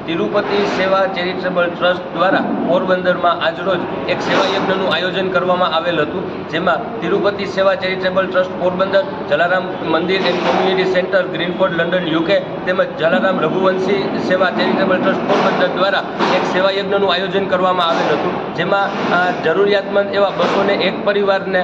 તિરુપતિ સેવા charitable trust દ્વારા પોરબંદરમાં આજરોજ એક સેવા યજ્ઞનું આયોજન કરવામાં આવેલ હતું, જેમાં તિરુપતિ સેવા charitable trust Porbandar, Jalaram Mandir and community centre Greenford London UK તેમજ જલારામ રઘુવંશી સેવા ચેરિટેબલ ટ્રસ્ટ પોરબંદર દ્વારા એક સેવા યજ્ઞનું આયોજન કરવામાં આવેલ હતું, જેમાં જરૂરિયાતમંદ એવા 201 પરિવારને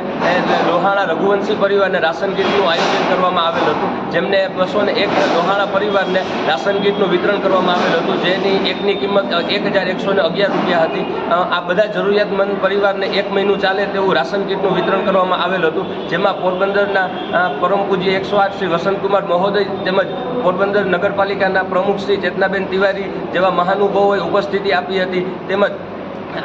લોહાણા રઘુવંશી પરિવારને રાશન કીટનું આયોજન કરવામાં આવેલ હતું, જેમને 201 લોહાણા પરિવારને રાશન કીટનું વિતરણ કરવામાં આવેલ હતું, જેની એકની કિંમત 1111 રૂપિયા હતી। આ બધા જરૂરિયાતમંદ પરિવારને 1 મહિનું ચાલે તેવું રાશન કીટનું વિતરણ કરવામાં આવેલ હતું, જેમાં પોરબંદરના પરમ પૂજ્ય 108 શ્રી વસંતકુમાર મહોદય તેમજ પોરબંદર નગરપાલિકાના પ્રમુખ શ્રી ચેતનાબેન તિવારી જેવા મહાનુભાવોએ ઉપસ્થિતિ આપી હતી, તેમજ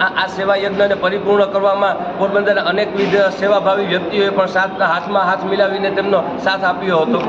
આ સેવા યજ્ઞને પરિપૂર્ણ કરવામાં પોરબંદરના અનેકવિધ સેવાભાવી વ્યક્તિઓએ પણ હાથમાં હાથ મિલાવીને તેમનો સાથ આપ્યો હતો।